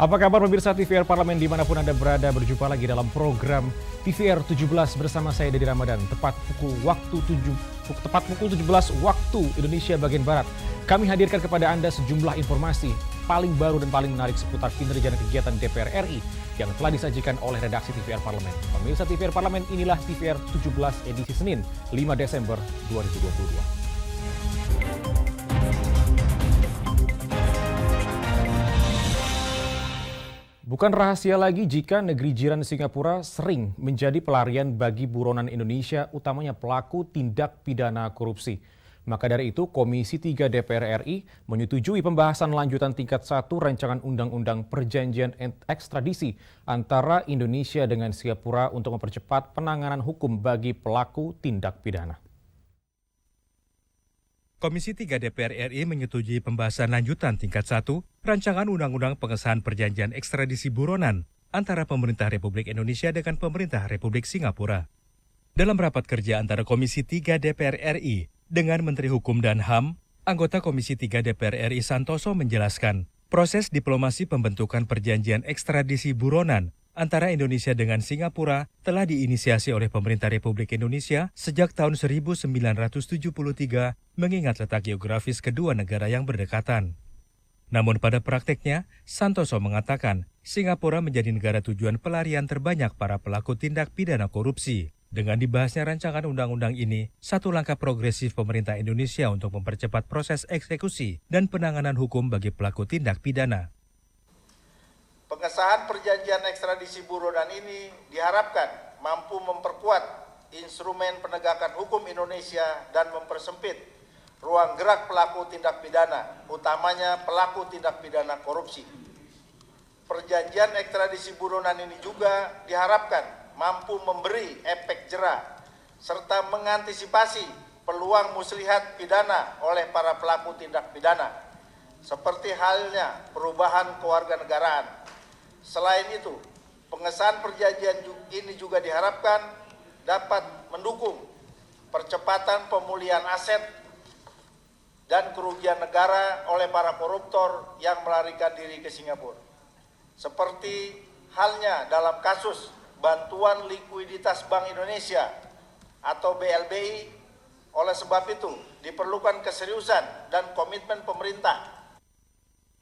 Apa kabar pemirsa TVR Parlemen dimanapun Anda berada, berjumpa lagi dalam program TVR 17 bersama saya Dedi Ramadan. Tepat pukul 17 waktu Indonesia bagian Barat. Kami hadirkan kepada Anda sejumlah informasi paling baru dan paling menarik seputar kinerja dan kegiatan DPR RI yang telah disajikan oleh redaksi TVR Parlemen. Pemirsa TVR Parlemen, inilah TVR 17 edisi Senin 5 Desember 2022. Bukan rahasia lagi jika negeri jiran Singapura sering menjadi pelarian bagi buronan Indonesia, utamanya pelaku tindak pidana korupsi. Maka dari itu, Komisi 3 DPR RI menyetujui pembahasan lanjutan tingkat 1 rancangan undang-undang perjanjian ekstradisi antara Indonesia dengan Singapura untuk mempercepat penanganan hukum bagi pelaku tindak pidana. Komisi 3 DPR RI menyetujui pembahasan lanjutan tingkat 1 rancangan undang-undang pengesahan perjanjian ekstradisi buronan antara pemerintah Republik Indonesia dengan pemerintah Republik Singapura. Dalam rapat kerja antara Komisi 3 DPR RI dengan Menteri Hukum dan HAM, anggota Komisi 3 DPR RI Santoso menjelaskan proses diplomasi pembentukan perjanjian ekstradisi buronan antara Indonesia dengan Singapura telah diinisiasi oleh pemerintah Republik Indonesia sejak tahun 1973 mengingat letak geografis kedua negara yang berdekatan. Namun pada prakteknya, Santoso mengatakan Singapura menjadi negara tujuan pelarian terbanyak para pelaku tindak pidana korupsi. Dengan dibahasnya rancangan undang-undang ini, satu langkah progresif pemerintah Indonesia untuk mempercepat proses eksekusi dan penanganan hukum bagi pelaku tindak pidana. Pengesahan perjanjian ekstradisi buronan ini diharapkan mampu memperkuat instrumen penegakan hukum Indonesia dan mempersempit ruang gerak pelaku tindak pidana, utamanya pelaku tindak pidana korupsi. Perjanjian ekstradisi buronan ini juga diharapkan mampu memberi efek jera serta mengantisipasi peluang muslihat pidana oleh para pelaku tindak pidana, seperti halnya perubahan kewarganegaraan. Selain itu, pengesahan perjanjian ini juga diharapkan dapat mendukung percepatan pemulihan aset dan kerugian negara oleh para koruptor yang melarikan diri ke Singapura. Seperti halnya dalam kasus bantuan likuiditas Bank Indonesia atau BLBI, oleh sebab itu diperlukan keseriusan dan komitmen pemerintah.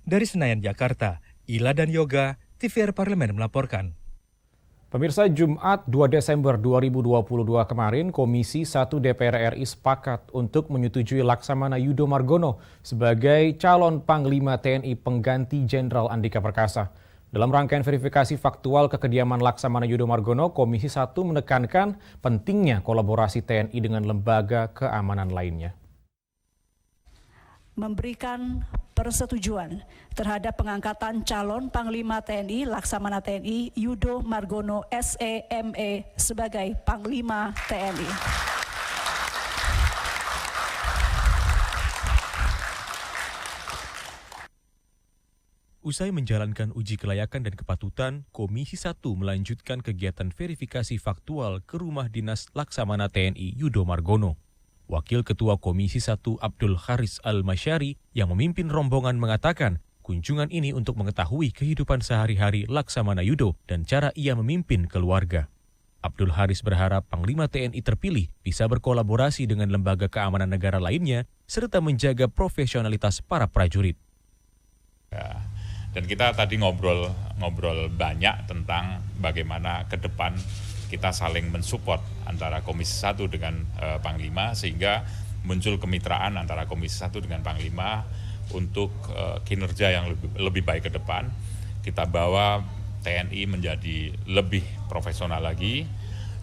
Dari Senayan, Jakarta, Ila dan Yoga, TVR Parlemen melaporkan. Pemirsa, Jumat 2 Desember 2022 kemarin, Komisi 1 DPR RI sepakat untuk menyetujui Laksamana Yudo Margono sebagai calon Panglima TNI pengganti Jenderal Andika Perkasa. Dalam rangkaian verifikasi faktual kekediaman Laksamana Yudo Margono, Komisi 1 menekankan pentingnya kolaborasi TNI dengan lembaga keamanan lainnya. Memberikan persetujuan terhadap pengangkatan calon Panglima TNI Laksamana TNI Yudo Margono SEME sebagai Panglima TNI. Usai menjalankan uji kelayakan dan kepatutan, Komisi 1 melanjutkan kegiatan verifikasi faktual ke rumah dinas Laksamana TNI Yudo Margono. Wakil Ketua Komisi 1 Abdul Haris Al-Masyari yang memimpin rombongan mengatakan kunjungan ini untuk mengetahui kehidupan sehari-hari Laksamana Yudo dan cara ia memimpin keluarga. Abdul Haris berharap Panglima TNI terpilih bisa berkolaborasi dengan lembaga keamanan negara lainnya serta menjaga profesionalitas para prajurit. Ya, dan kita tadi ngobrol banyak tentang bagaimana ke depan kita saling mensupport antara Komisi 1 dengan Panglima sehingga muncul kemitraan antara Komisi 1 dengan Panglima untuk kinerja yang lebih baik ke depan. Kita bawa TNI menjadi lebih profesional lagi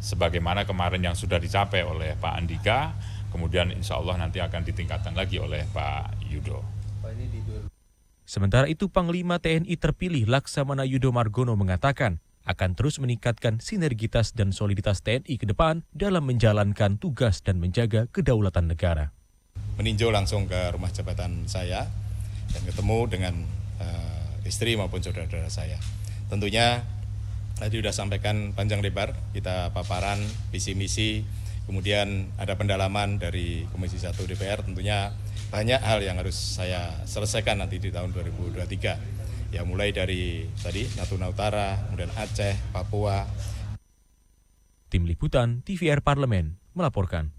sebagaimana kemarin yang sudah dicapai oleh Pak Andika, kemudian insya Allah nanti akan ditingkatkan lagi oleh Pak Yudo. Sementara itu Panglima TNI terpilih Laksamana Yudo Margono mengatakan akan terus meningkatkan sinergitas dan soliditas TNI ke depan dalam menjalankan tugas dan menjaga kedaulatan negara. Meninjau langsung ke rumah jabatan saya dan ketemu dengan istri maupun saudara-saudara saya. Tentunya tadi sudah sampaikan panjang lebar, kita paparan visi misi, kemudian ada pendalaman dari Komisi 1 DPR, tentunya banyak hal yang harus saya selesaikan nanti di tahun 2023. Ya mulai dari tadi Natuna Utara, kemudian Aceh, Papua. Tim Liputan TVR Parlemen melaporkan.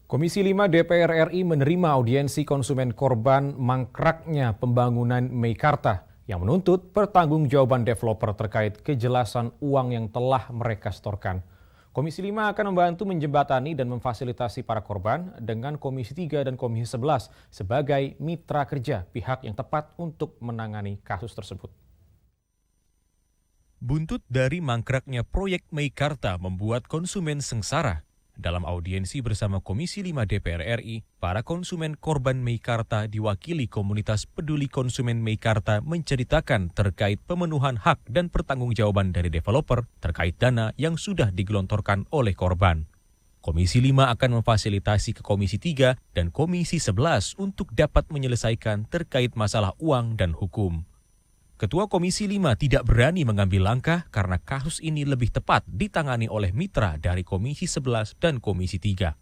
Komisi 5 DPR RI menerima audiensi konsumen korban mangkraknya pembangunan Meikarta yang menuntut pertanggungjawaban developer terkait kejelasan uang yang telah mereka setorkan. Komisi 5 akan membantu menjembatani dan memfasilitasi para korban dengan Komisi 3 dan Komisi 11 sebagai mitra kerja pihak yang tepat untuk menangani kasus tersebut. Buntut dari mangkraknya proyek Meikarta membuat konsumen sengsara. Dalam audiensi bersama Komisi 5 DPR RI, para konsumen korban Meikarta diwakili komunitas peduli konsumen Meikarta menceritakan terkait pemenuhan hak dan pertanggungjawaban dari developer terkait dana yang sudah digelontorkan oleh korban. Komisi 5 akan memfasilitasi ke Komisi 3 dan Komisi 11 untuk dapat menyelesaikan terkait masalah uang dan hukum. Ketua Komisi 5 tidak berani mengambil langkah karena kasus ini lebih tepat ditangani oleh mitra dari Komisi 11 dan Komisi 3.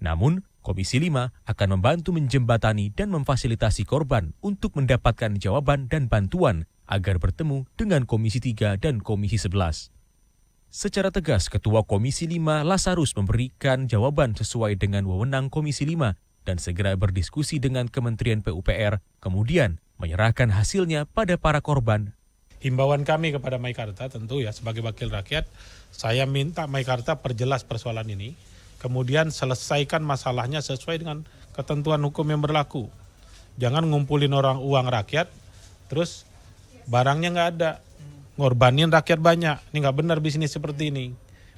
Namun, Komisi 5 akan membantu menjembatani dan memfasilitasi korban untuk mendapatkan jawaban dan bantuan agar bertemu dengan Komisi 3 dan Komisi 11. Secara tegas, Ketua Komisi 5 Lazarus memberikan jawaban sesuai dengan wewenang Komisi 5 dan segera berdiskusi dengan Kementerian PUPR, kemudian menyerahkan hasilnya pada para korban. Himbauan kami kepada Meikarta tentu ya sebagai wakil rakyat, saya minta Meikarta perjelas persoalan ini, kemudian selesaikan masalahnya sesuai dengan ketentuan hukum yang berlaku. Jangan ngumpulin uang rakyat, terus barangnya nggak ada, ngorbanin rakyat banyak. Ini nggak benar bisnis seperti ini.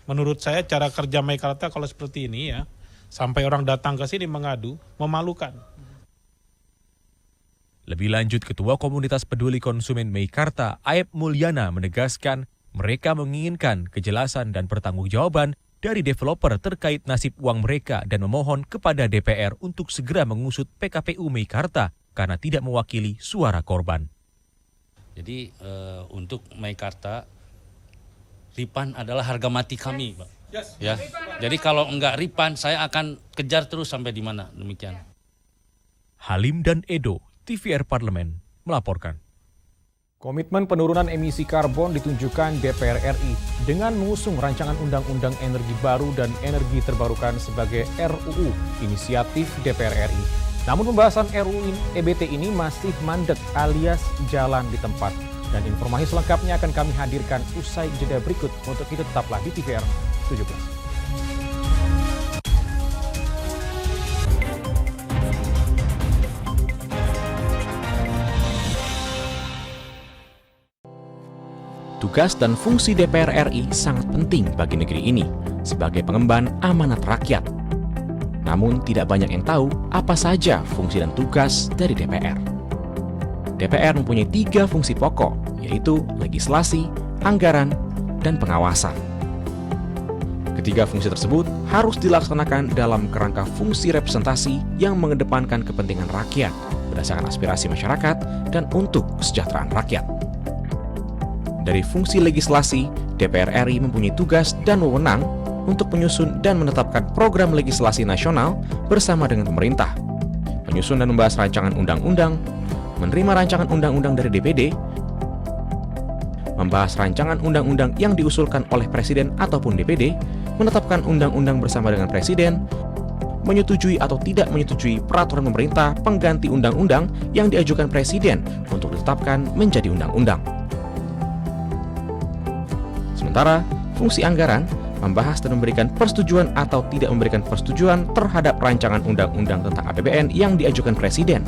Menurut saya cara kerja Meikarta kalau seperti ini ya, sampai orang datang ke sini mengadu, memalukan. Lebih lanjut, Ketua Komunitas Peduli Konsumen Meikarta, Aep Mulyana, menegaskan mereka menginginkan kejelasan dan pertanggungjawaban dari developer terkait nasib uang mereka dan memohon kepada DPR untuk segera mengusut PKPU Meikarta karena tidak mewakili suara korban. Jadi untuk Meikarta, Ripan adalah harga mati kami, Pak. Ya. Jadi kalau enggak Ripan, saya akan kejar terus sampai di mana, demikian. Halim dan Edo, TVR Parlemen melaporkan. Komitmen penurunan emisi karbon ditunjukkan DPR RI dengan mengusung rancangan Undang-Undang Energi Baru dan Energi Terbarukan sebagai RUU inisiatif DPR RI. Namun pembahasan RUU EBT ini masih mandek alias jalan di tempat. Dan informasi selengkapnya akan kami hadirkan usai jeda berikut. Untuk itu tetaplah di TVR 17. Tugas dan fungsi DPR RI sangat penting bagi negeri ini sebagai pengemban amanat rakyat. Namun tidak banyak yang tahu apa saja fungsi dan tugas dari DPR. DPR mempunyai 3 fungsi pokok, yaitu legislasi, anggaran, dan pengawasan. Ketiga fungsi tersebut harus dilaksanakan dalam kerangka fungsi representasi yang mengedepankan kepentingan rakyat berdasarkan aspirasi masyarakat dan untuk kesejahteraan rakyat. Dari fungsi legislasi, DPR RI mempunyai tugas dan wewenang untuk menyusun dan menetapkan program legislasi nasional bersama dengan pemerintah, menyusun dan membahas rancangan undang-undang, menerima rancangan undang-undang dari DPD, membahas rancangan undang-undang yang diusulkan oleh Presiden ataupun DPD, menetapkan undang-undang bersama dengan Presiden, menyetujui atau tidak menyetujui peraturan pemerintah pengganti undang-undang yang diajukan Presiden untuk ditetapkan menjadi undang-undang. Sementara, fungsi anggaran membahas dan memberikan persetujuan atau tidak memberikan persetujuan terhadap rancangan undang-undang tentang APBN yang diajukan Presiden,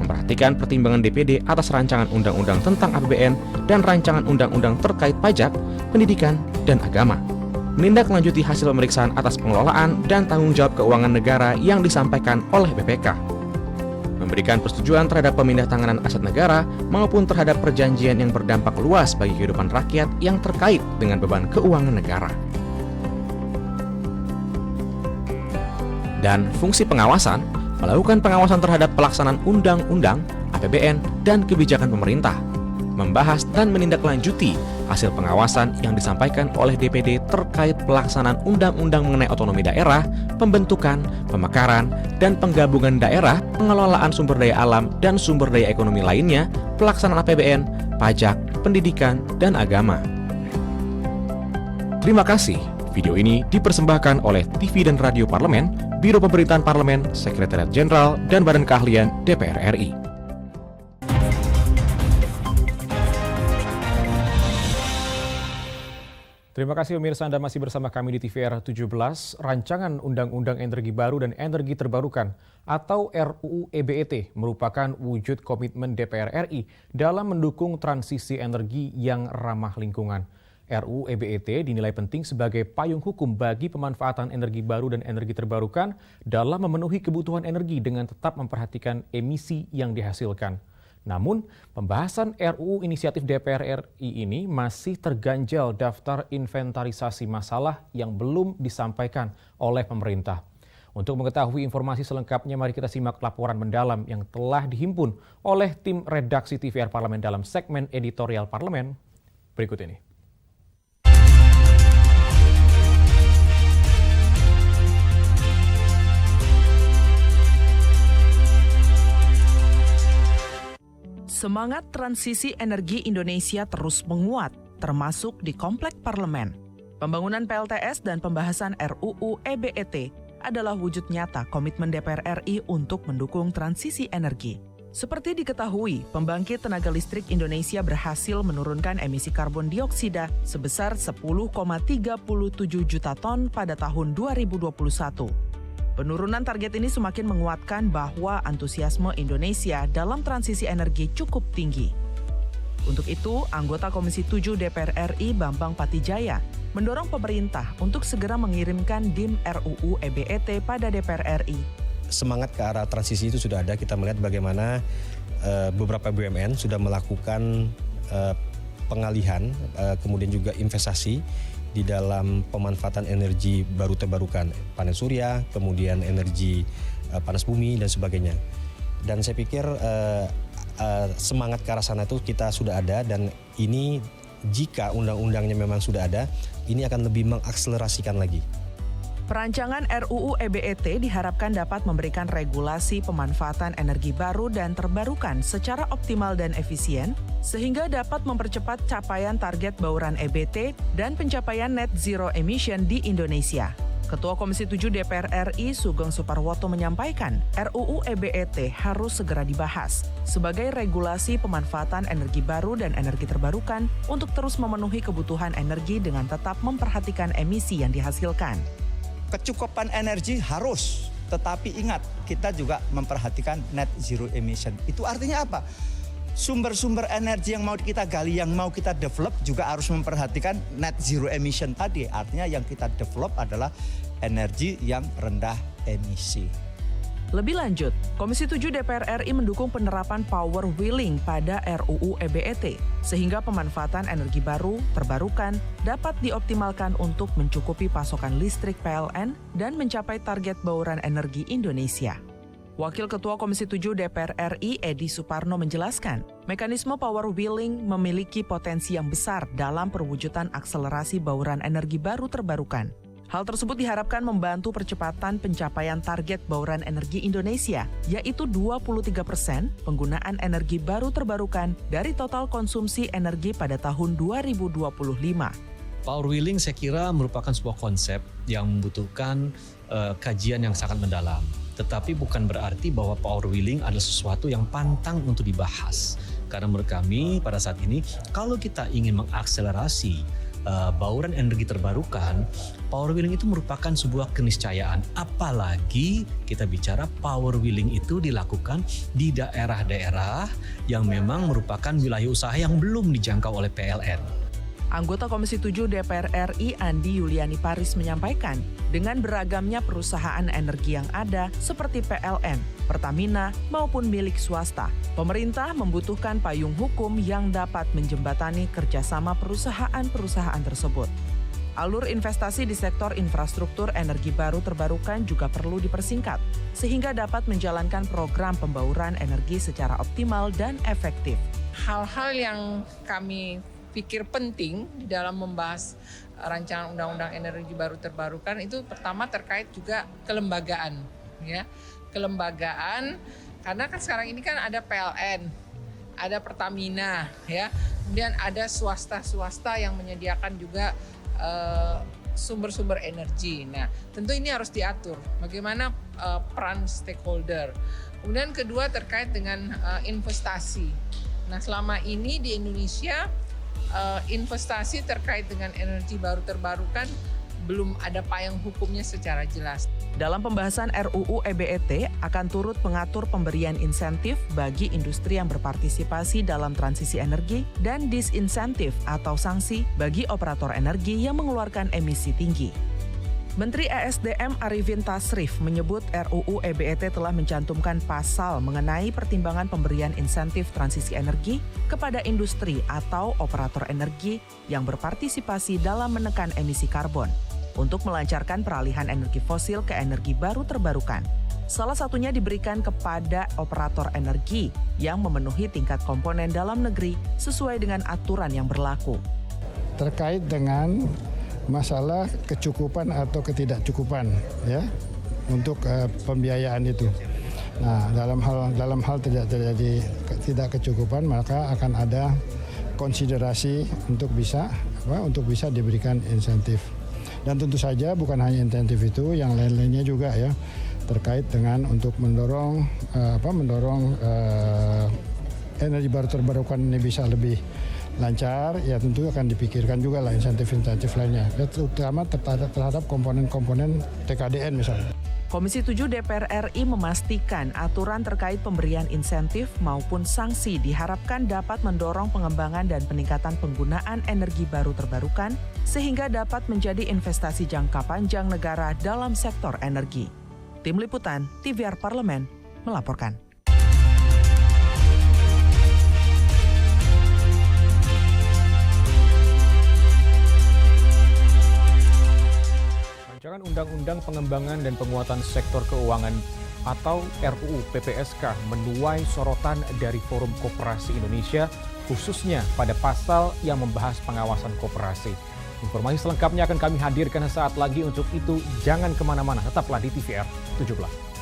memperhatikan pertimbangan DPD atas rancangan undang-undang tentang APBN dan rancangan undang-undang terkait pajak, pendidikan, dan agama, menindaklanjuti hasil pemeriksaan atas pengelolaan dan tanggung jawab keuangan negara yang disampaikan oleh BPK, memberikan persetujuan terhadap pemindah-tanganan aset negara maupun terhadap perjanjian yang berdampak luas bagi kehidupan rakyat yang terkait dengan beban keuangan negara. Dan fungsi pengawasan, melakukan pengawasan terhadap pelaksanaan undang-undang, APBN, dan kebijakan pemerintah, membahas dan menindaklanjuti hasil pengawasan yang disampaikan oleh DPD terkait pelaksanaan undang-undang mengenai otonomi daerah, pembentukan, pemekaran, dan penggabungan daerah, pengelolaan sumber daya alam dan sumber daya ekonomi lainnya, pelaksanaan APBN, pajak, pendidikan, dan agama. Terima kasih. Video ini dipersembahkan oleh TV dan Radio Parlemen, Biro Pemerintahan Parlemen, Sekretariat Jenderal, dan Badan Keahlian DPR RI. Terima kasih pemirsa, Anda masih bersama kami di TVR 17. Rancangan Undang-Undang Energi Baru dan Energi Terbarukan atau RUU EBET merupakan wujud komitmen DPR RI dalam mendukung transisi energi yang ramah lingkungan. RUU EBET dinilai penting sebagai payung hukum bagi pemanfaatan energi baru dan energi terbarukan dalam memenuhi kebutuhan energi dengan tetap memperhatikan emisi yang dihasilkan. Namun, pembahasan RUU inisiatif DPR RI ini masih terganjal daftar inventarisasi masalah yang belum disampaikan oleh pemerintah. Untuk mengetahui informasi selengkapnya, mari kita simak laporan mendalam yang telah dihimpun oleh tim redaksi TVR Parlemen dalam segmen editorial Parlemen berikut ini. Semangat transisi energi Indonesia terus menguat, termasuk di komplek parlemen. Pembangunan PLTS dan pembahasan RUU EBET adalah wujud nyata komitmen DPR RI untuk mendukung transisi energi. Seperti diketahui, pembangkit tenaga listrik Indonesia berhasil menurunkan emisi karbon dioksida sebesar 10,37 juta ton pada tahun 2021. Penurunan target ini semakin menguatkan bahwa antusiasme Indonesia dalam transisi energi cukup tinggi. Untuk itu, anggota Komisi 7 DPR RI Bambang Patijaya mendorong pemerintah untuk segera mengirimkan DIM RUU EBET pada DPR RI. Semangat ke arah transisi itu sudah ada. Kita melihat bagaimana beberapa BUMN sudah melakukan pengalihan, kemudian juga investasi di dalam pemanfaatan energi baru terbarukan, panen surya, kemudian energi panas bumi dan sebagainya. Dan saya pikir semangat ke arah sana itu kita sudah ada, dan ini jika undang-undangnya memang sudah ada, ini akan lebih mengakselerasikan lagi. Perancangan RUU EBET diharapkan dapat memberikan regulasi pemanfaatan energi baru dan terbarukan secara optimal dan efisien, sehingga dapat mempercepat capaian target bauran EBT dan pencapaian net zero emission di Indonesia. Ketua Komisi 7 DPR RI Sugeng Suparwoto menyampaikan, RUU EBET harus segera dibahas sebagai regulasi pemanfaatan energi baru dan energi terbarukan untuk terus memenuhi kebutuhan energi dengan tetap memperhatikan emisi yang dihasilkan. Kecukupan energi harus, tetapi ingat, kita juga memperhatikan net zero emission. Itu artinya apa? Sumber-sumber energi yang mau kita gali, yang mau kita develop juga harus memperhatikan net zero emission tadi. Artinya yang kita develop adalah energi yang rendah emisi. Lebih lanjut, Komisi 7 DPR RI mendukung penerapan power wheeling pada RUU EBET, sehingga pemanfaatan energi baru, terbarukan, dapat dioptimalkan untuk mencukupi pasokan listrik PLN dan mencapai target bauran energi Indonesia. Wakil Ketua Komisi 7 DPR RI Edi Suparno menjelaskan, mekanisme power wheeling memiliki potensi yang besar dalam perwujudan akselerasi bauran energi baru terbarukan. Hal tersebut diharapkan membantu percepatan pencapaian target bauran energi Indonesia, yaitu 23% penggunaan energi baru terbarukan dari total konsumsi energi pada tahun 2025. Power wheeling saya kira merupakan sebuah konsep yang membutuhkan kajian yang sangat mendalam. Tetapi bukan berarti bahwa power wheeling adalah sesuatu yang pantang untuk dibahas. Karena menurut kami pada saat ini, kalau kita ingin mengakselerasi bauran energi terbarukan, power wheeling itu merupakan sebuah keniscayaan. Apalagi kita bicara power wheeling itu dilakukan di daerah-daerah yang memang merupakan wilayah usaha yang belum dijangkau oleh PLN. Anggota Komisi 7 DPR RI Andi Yuliani Paris menyampaikan, dengan beragamnya perusahaan energi yang ada seperti PLN, Pertamina, maupun milik swasta, pemerintah membutuhkan payung hukum yang dapat menjembatani kerjasama perusahaan-perusahaan tersebut. Alur investasi di sektor infrastruktur energi baru terbarukan juga perlu dipersingkat, sehingga dapat menjalankan program pembauran energi secara optimal dan efektif. Hal-hal yang kami pikir penting di dalam membahas rancangan undang-undang energi baru terbarukan itu pertama terkait juga kelembagaan, ya. Kelembagaan karena kan sekarang ini kan ada PLN, ada Pertamina, ya. Kemudian ada swasta yang menyediakan juga sumber-sumber energi. Nah, tentu ini harus diatur bagaimana peran stakeholder. Kemudian kedua terkait dengan investasi. Nah, selama ini di Indonesia investasi terkait dengan energi baru terbarukan belum ada payung hukumnya secara jelas. Dalam pembahasan RUU EBET akan turut mengatur pemberian insentif bagi industri yang berpartisipasi dalam transisi energi dan disinsentif atau sanksi bagi operator energi yang mengeluarkan emisi tinggi. Menteri ESDM Arifin Tasrif menyebut RUU EBET telah mencantumkan pasal mengenai pertimbangan pemberian insentif transisi energi kepada industri atau operator energi yang berpartisipasi dalam menekan emisi karbon untuk melancarkan peralihan energi fosil ke energi baru terbarukan. Salah satunya diberikan kepada operator energi yang memenuhi tingkat komponen dalam negeri sesuai dengan aturan yang berlaku. Terkait dengan masalah kecukupan atau ketidakcukupan ya untuk pembiayaan itu. Nah, dalam hal tidak terjadi tidak kecukupan maka akan ada konsiderasi untuk bisa diberikan insentif. Dan tentu saja bukan hanya insentif itu, yang lain-lainnya juga ya terkait dengan untuk mendorong energi baru terbarukan ini bisa lebih lancar, ya tentu akan dipikirkan juga lah insentif-insentif lainnya, terutama terhadap komponen-komponen TKDN misalnya. Komisi 7 DPR RI memastikan aturan terkait pemberian insentif maupun sanksi diharapkan dapat mendorong pengembangan dan peningkatan penggunaan energi baru terbarukan sehingga dapat menjadi investasi jangka panjang negara dalam sektor energi. Tim Liputan TVR Parlemen melaporkan. Rancangan Undang-Undang Pengembangan dan Penguatan Sektor Keuangan atau RUU PPSK menuai sorotan dari Forum Koperasi Indonesia, khususnya pada pasal yang membahas pengawasan koperasi. Informasi selengkapnya akan kami hadirkan saat lagi. Untuk itu, jangan kemana-mana, tetaplah di TVR 17.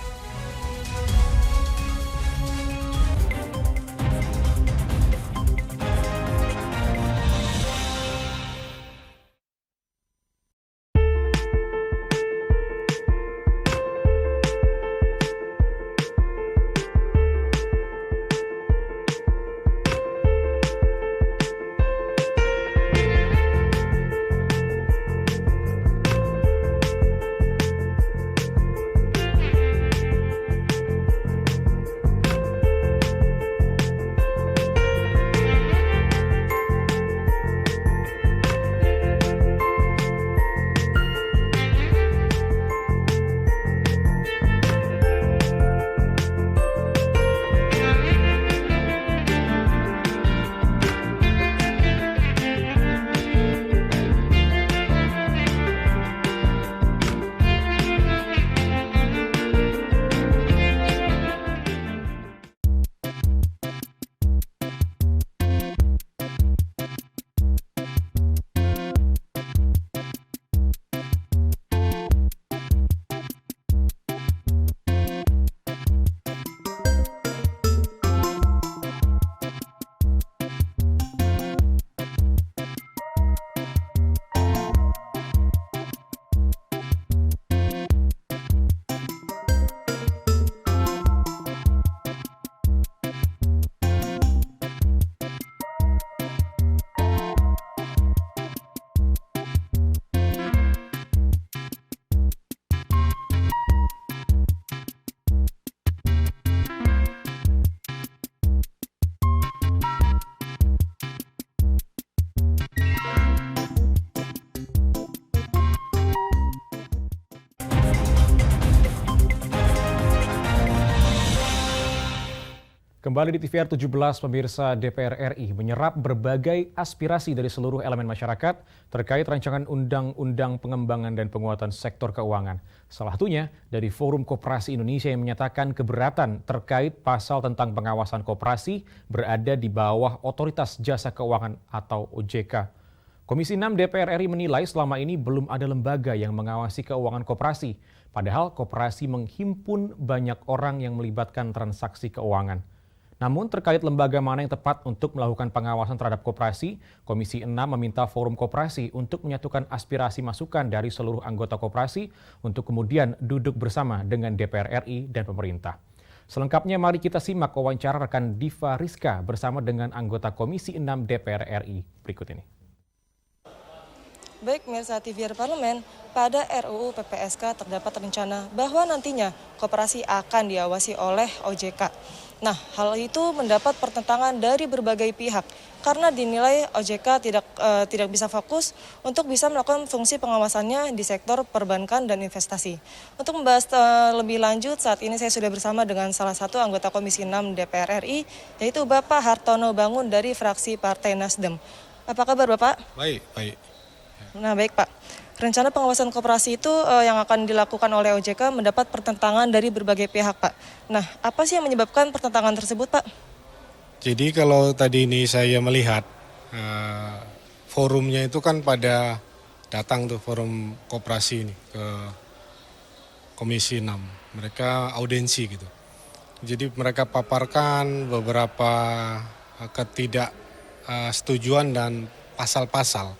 Kembali di TVR 17, pemirsa, DPR RI menyerap berbagai aspirasi dari seluruh elemen masyarakat terkait rancangan undang-undang pengembangan dan penguatan sektor keuangan. Salah satunya dari Forum Koperasi Indonesia yang menyatakan keberatan terkait pasal tentang pengawasan koperasi berada di bawah Otoritas Jasa Keuangan atau OJK. Komisi 6 DPR RI menilai selama ini belum ada lembaga yang mengawasi keuangan koperasi, padahal koperasi menghimpun banyak orang yang melibatkan transaksi keuangan. Namun terkait lembaga mana yang tepat untuk melakukan pengawasan terhadap koperasi, Komisi 6 meminta Forum Koperasi untuk menyatukan aspirasi masukan dari seluruh anggota koperasi untuk kemudian duduk bersama dengan DPR RI dan pemerintah. Selengkapnya mari kita simak wawancara rekan Diva Rizka bersama dengan anggota Komisi 6 DPR RI berikut ini. Baik, pemirsa TVR Parlemen, pada RUU PPSK terdapat rencana bahwa nantinya koperasi akan diawasi oleh OJK. Nah, hal itu mendapat pertentangan dari berbagai pihak karena dinilai OJK tidak bisa fokus untuk bisa melakukan fungsi pengawasannya di sektor perbankan dan investasi. Untuk membahas lebih lanjut, saat ini saya sudah bersama dengan salah satu anggota Komisi 6 DPR RI, yaitu Bapak Hartono Bangun dari fraksi Partai Nasdem. Apa kabar Bapak? Baik. Nah, baik Pak. Rencana pengawasan koperasi itu yang akan dilakukan oleh OJK mendapat pertentangan dari berbagai pihak, Pak. Nah, apa sih yang menyebabkan pertentangan tersebut, Pak? Jadi kalau tadi ini saya melihat forumnya itu kan pada datang tuh forum koperasi ini ke Komisi 6. Mereka audiensi gitu. Jadi mereka paparkan beberapa ketidaksetujuan dan pasal-pasal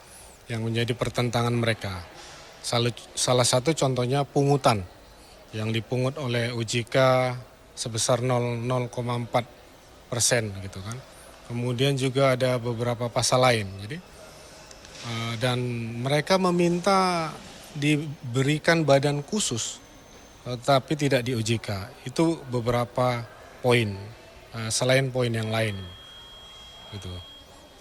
yang menjadi pertentangan mereka. Salah satu contohnya pungutan yang dipungut oleh OJK sebesar 0,4% gitu kan. Kemudian juga ada beberapa pasal lain. Jadi dan mereka meminta diberikan badan khusus tapi tidak di OJK. Itu beberapa poin selain poin yang lain gitu.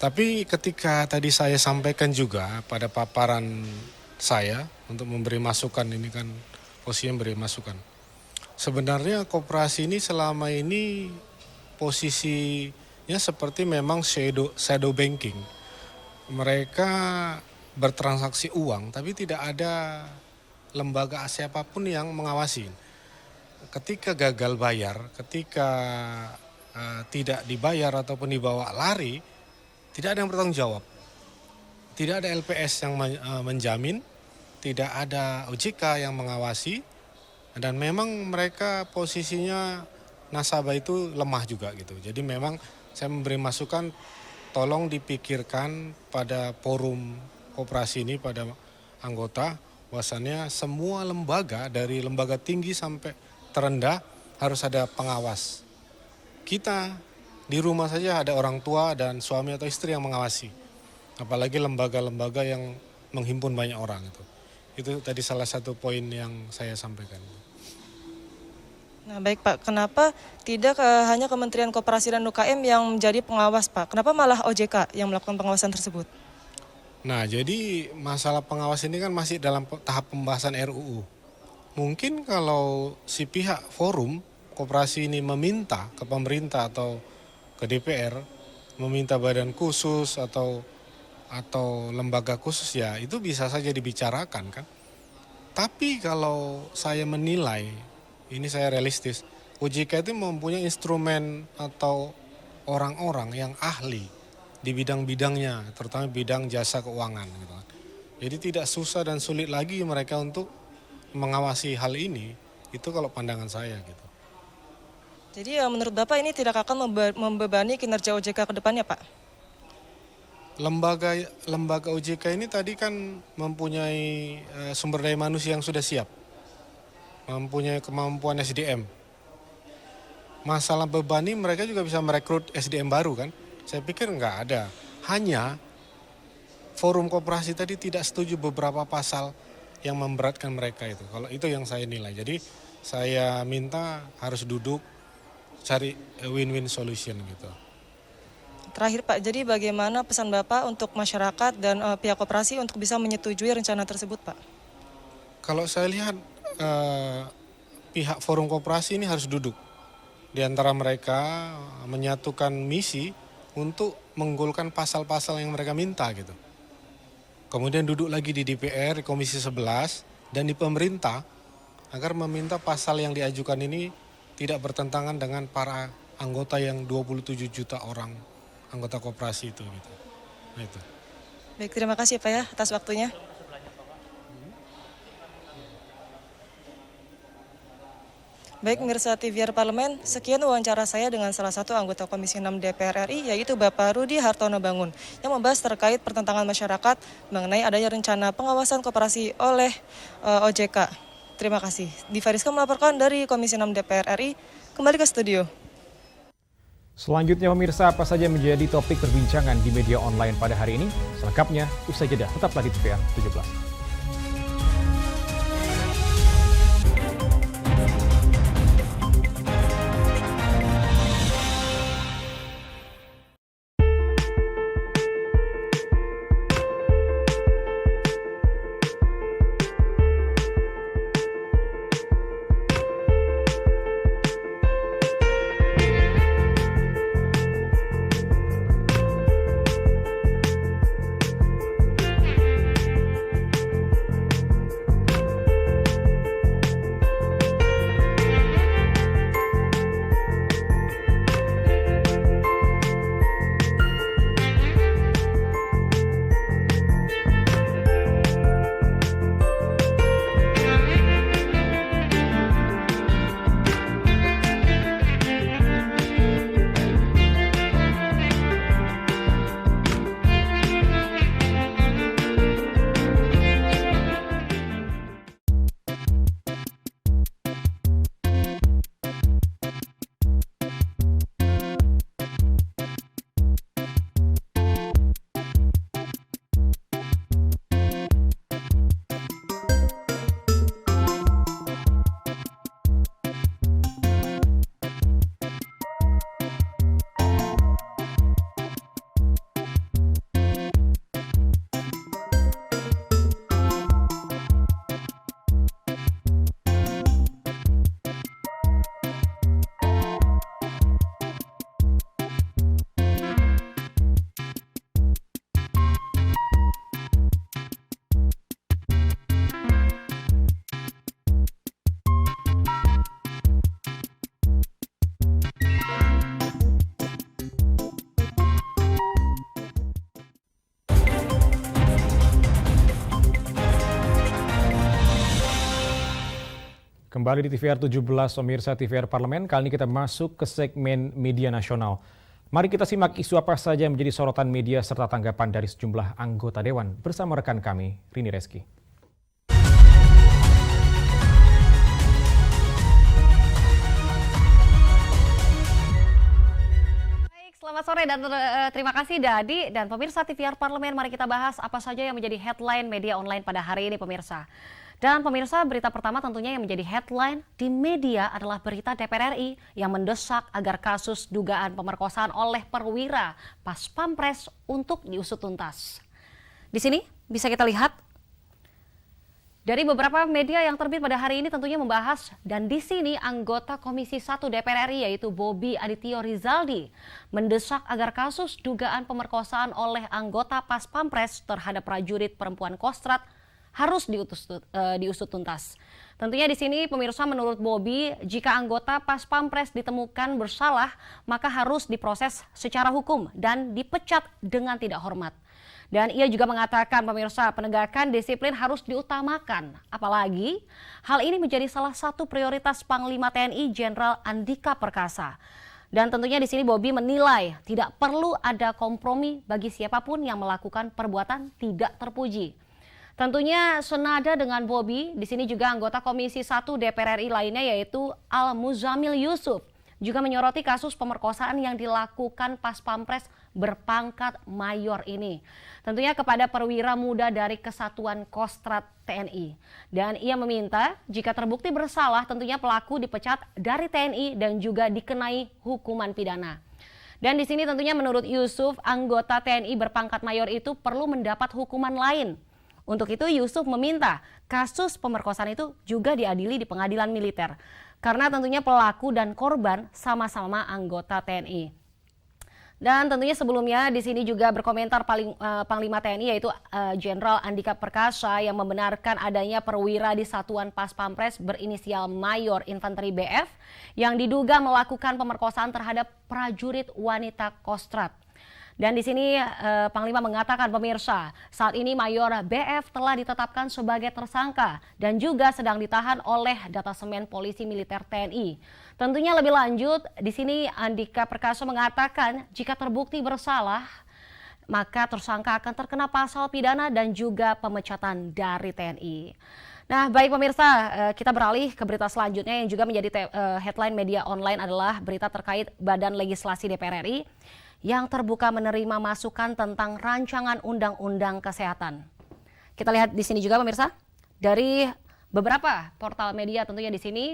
Tapi ketika tadi saya sampaikan juga pada paparan saya untuk memberi masukan, ini kan posisinya memberi masukan. Sebenarnya koperasi ini selama ini posisinya seperti memang shadow banking. Mereka bertransaksi uang tapi tidak ada lembaga siapapun yang mengawasi. Ketika gagal bayar, ketika tidak dibayar ataupun dibawa lari, tidak ada yang bertanggung jawab. Tidak ada LPS yang menjamin, tidak ada OJK yang mengawasi, dan memang mereka posisinya nasabah itu lemah juga gitu. Jadi memang saya memberi masukan, tolong dipikirkan pada forum koperasi ini, pada anggota, bahwasannya semua lembaga dari lembaga tinggi sampai terendah harus ada pengawas. Kita di rumah saja ada orang tua dan suami atau istri yang mengawasi. Apalagi lembaga-lembaga yang menghimpun banyak orang itu. Itu tadi salah satu poin yang saya sampaikan. Nah, baik Pak, kenapa tidak hanya Kementerian Koperasi dan UKM yang menjadi pengawas, Pak? Kenapa malah OJK yang melakukan pengawasan tersebut? Nah, jadi masalah pengawas ini kan masih dalam tahap pembahasan RUU. Mungkin kalau si pihak forum koperasi ini meminta ke pemerintah atau ke DPR, meminta badan khusus atau lembaga khusus, ya itu bisa saja dibicarakan kan. Tapi kalau saya menilai, ini saya realistis, OJK itu mempunyai instrumen atau orang-orang yang ahli di bidang-bidangnya, terutama bidang jasa keuangan gitu kan. Jadi tidak susah dan sulit lagi mereka untuk mengawasi hal ini, itu kalau pandangan saya gitu. Jadi menurut Bapak ini tidak akan membebani kinerja OJK ke depannya, Pak? Lembaga OJK ini tadi kan mempunyai sumber daya manusia yang sudah siap, mempunyai kemampuan SDM. Masalah bebani mereka juga bisa merekrut SDM baru kan? Saya pikir enggak ada. Hanya forum koperasi tadi tidak setuju beberapa pasal yang memberatkan mereka itu. Kalau itu yang saya nilai. Jadi saya minta harus duduk cari win-win solution gitu. Terakhir Pak, jadi bagaimana pesan Bapak untuk masyarakat dan pihak koperasi untuk bisa menyetujui rencana tersebut, Pak? Kalau saya lihat pihak forum koperasi ini harus duduk di antara mereka menyatukan misi untuk menggolkan pasal-pasal yang mereka minta gitu. Kemudian duduk lagi di DPR, Komisi 11, dan di pemerintah agar meminta pasal yang diajukan ini tidak bertentangan dengan para anggota yang 27 juta orang anggota koperasi itu. Gitu. Nah, itu. Baik, terima kasih Pak ya atas waktunya. Baik, pemirsa TVR Parlemen, sekian wawancara saya dengan salah satu anggota Komisi 6 DPR RI, yaitu Bapak Rudi Hartono Bangun, yang membahas terkait pertentangan masyarakat mengenai adanya rencana pengawasan koperasi oleh OJK. Terima kasih. Diva Rizka melaporkan dari Komisi 6 DPR RI, kembali ke studio. Selanjutnya pemirsa, apa saja menjadi topik perbincangan di media online pada hari ini? Selengkapnya, usai jeda, tetaplah di TVR 17. Kembali di TVR 17, pemirsa TVR Parlemen. Kali ini kita masuk ke segmen media nasional. Mari kita simak isu apa saja yang menjadi sorotan media serta tanggapan dari sejumlah anggota Dewan bersama rekan kami, Rini Reski. Selamat sore dan terima kasih Dadi dan pemirsa TVR Parlemen. Mari kita bahas apa saja yang menjadi headline media online pada hari ini pemirsa. Dan pemirsa, berita pertama tentunya yang menjadi headline di media adalah berita DPR RI yang mendesak agar kasus dugaan pemerkosaan oleh perwira Pas Pampres untuk diusut tuntas. Di sini bisa kita lihat dari beberapa media yang terbit pada hari ini tentunya membahas, dan di sini anggota Komisi 1 DPR RI yaitu Bobi Adityo Rizaldi mendesak agar kasus dugaan pemerkosaan oleh anggota Pas Pampres terhadap prajurit perempuan Kostrad harus diusut tuntas. Tentunya di sini pemirsa, menurut Bobi, jika anggota Pas Pampres ditemukan bersalah maka harus diproses secara hukum dan dipecat dengan tidak hormat. Dan ia juga mengatakan pemirsa, penegakan disiplin harus diutamakan. Apalagi hal ini menjadi salah satu prioritas Panglima TNI Jenderal Andika Perkasa. Dan tentunya di sini Bobi menilai tidak perlu ada kompromi bagi siapapun yang melakukan perbuatan tidak terpuji. Tentunya senada dengan Bobi, di sini juga anggota Komisi 1 DPR RI lainnya yaitu Al Muzamil Yusuf juga menyoroti kasus pemerkosaan yang dilakukan Pas Pampres berpangkat mayor ini. Tentunya kepada perwira muda dari Kesatuan Kostrad TNI. Dan ia meminta jika terbukti bersalah tentunya pelaku dipecat dari TNI dan juga dikenai hukuman pidana. Dan di sini tentunya menurut Yusuf, anggota TNI berpangkat mayor itu perlu mendapat hukuman lain. Untuk itu Yusuf meminta kasus pemerkosaan itu juga diadili di pengadilan militer. karena tentunya pelaku dan korban sama-sama anggota TNI. Dan tentunya sebelumnya di sini juga berkomentar Panglima TNI yaitu Jenderal Andika Perkasa yang membenarkan adanya perwira di Satuan Pas Pampres berinisial Mayor Infanteri BF yang diduga melakukan pemerkosaan terhadap prajurit wanita Kostrad. Dan di sini Panglima mengatakan pemirsa, saat ini Mayor BF telah ditetapkan sebagai tersangka dan juga sedang ditahan oleh Detasemen Polisi Militer TNI. Tentunya lebih lanjut, di sini Andika Perkasa mengatakan jika terbukti bersalah, maka tersangka akan terkena pasal pidana dan juga pemecatan dari TNI. Nah, baik pemirsa, kita beralih ke berita selanjutnya yang juga menjadi headline media online adalah berita terkait Badan Legislasi DPR RI yang terbuka menerima masukan tentang rancangan undang-undang kesehatan. Kita lihat di sini juga pemirsa, dari beberapa portal media tentunya di sini.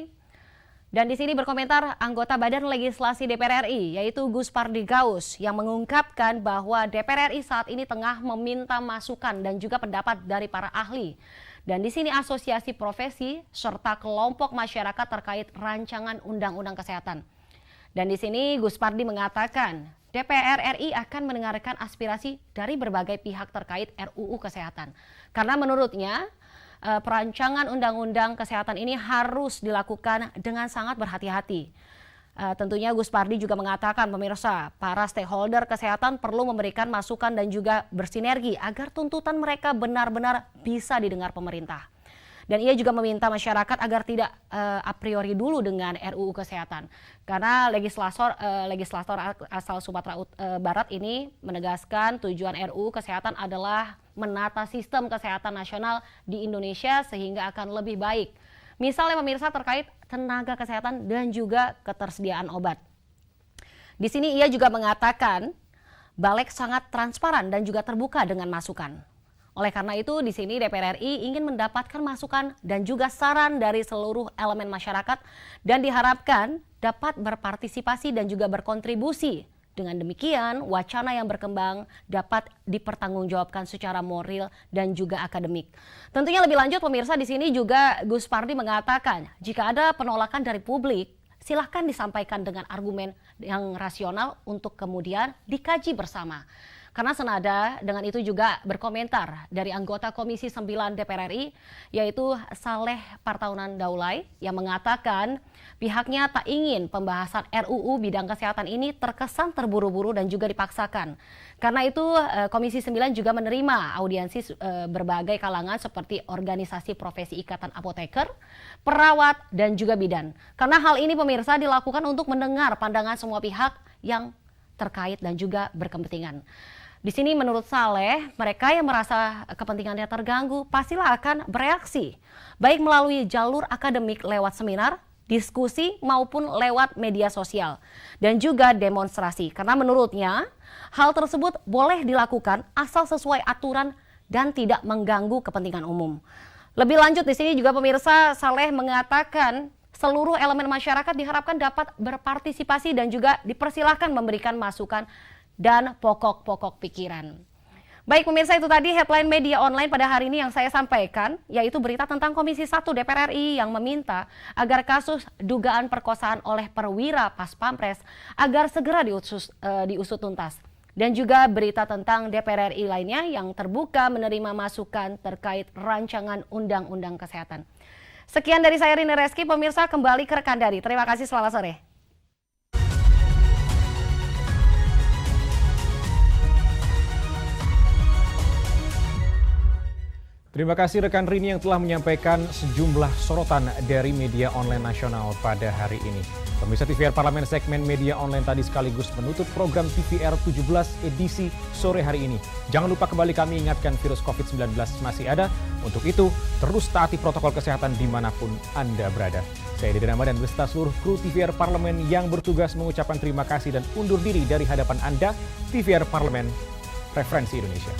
Dan di sini berkomentar anggota Badan Legislasi DPR RI yaitu Gus Pardi Gaus yang mengungkapkan bahwa DPR RI saat ini tengah meminta masukan dan juga pendapat dari para ahli. Dan di sini asosiasi profesi serta kelompok masyarakat terkait rancangan undang-undang kesehatan. Dan di sini Gus Pardi mengatakan DPR RI akan mendengarkan aspirasi dari berbagai pihak terkait RUU Kesehatan. Karena menurutnya perancangan undang-undang kesehatan ini harus dilakukan dengan sangat berhati-hati. Tentunya Gus Pardi juga mengatakan pemirsa, para stakeholder kesehatan perlu memberikan masukan dan juga bersinergi agar tuntutan mereka benar-benar bisa didengar pemerintah. Dan ia juga meminta masyarakat agar tidak a priori dulu dengan RUU Kesehatan. Karena legislator asal Sumatera Barat ini menegaskan tujuan RUU Kesehatan adalah menata sistem kesehatan nasional di Indonesia sehingga akan lebih baik. Misalnya pemirsa terkait tenaga kesehatan dan juga ketersediaan obat. Di sini ia juga mengatakan Balik sangat transparan dan juga terbuka dengan masukan. Oleh karena itu, di sini DPR RI ingin mendapatkan masukan dan juga saran dari seluruh elemen masyarakat dan diharapkan dapat berpartisipasi dan juga berkontribusi. Dengan demikian, wacana yang berkembang dapat dipertanggungjawabkan secara moral dan juga akademik. Tentunya lebih lanjut pemirsa, di sini juga Gus Pardi mengatakan jika ada penolakan dari publik, silahkan disampaikan dengan argumen yang rasional untuk kemudian dikaji bersama. Karena senada dengan itu juga berkomentar dari anggota Komisi 9 DPR RI yaitu Saleh Partaunan Daulay yang mengatakan pihaknya tak ingin pembahasan RUU bidang kesehatan ini terkesan terburu-buru dan juga dipaksakan. Karena itu Komisi 9 juga menerima audiensi berbagai kalangan seperti organisasi profesi ikatan apoteker, perawat dan juga bidan. Karena hal ini pemirsa dilakukan untuk mendengar pandangan semua pihak yang terkait dan juga berkepentingan. Di sini menurut Saleh, mereka yang merasa kepentingannya terganggu pastilah akan bereaksi, baik melalui jalur akademik lewat seminar, diskusi maupun lewat media sosial, dan juga demonstrasi. Karena menurutnya hal tersebut boleh dilakukan asal sesuai aturan dan tidak mengganggu kepentingan umum. Lebih lanjut di sini juga pemirsa, Saleh mengatakan seluruh elemen masyarakat diharapkan dapat berpartisipasi dan juga dipersilahkan memberikan masukan dan pokok-pokok pikiran. Baik pemirsa, itu tadi headline media online pada hari ini yang saya sampaikan, yaitu berita tentang Komisi 1 DPR RI yang meminta agar kasus dugaan perkosaan oleh perwira Pas Pampres agar segera diusut tuntas. Dan juga berita tentang DPR RI lainnya yang terbuka menerima masukan terkait rancangan undang-undang kesehatan. Sekian dari saya Rini Reski, pemirsa kembali ke rekan Dari. Terima kasih, selamat sore. Terima kasih rekan Rini yang telah menyampaikan sejumlah sorotan dari media online nasional pada hari ini. Pemirsa TVR Parlemen segmen media online tadi sekaligus menutup program TVR 17 edisi sore hari ini. Jangan lupa kembali kami ingatkan virus COVID-19 masih ada. Untuk itu, terus taati protokol kesehatan dimanapun Anda berada. Saya Dede Ramadan beserta seluruh kru TVR Parlemen yang bertugas mengucapkan terima kasih dan undur diri dari hadapan Anda. TVR Parlemen, Referensi Indonesia.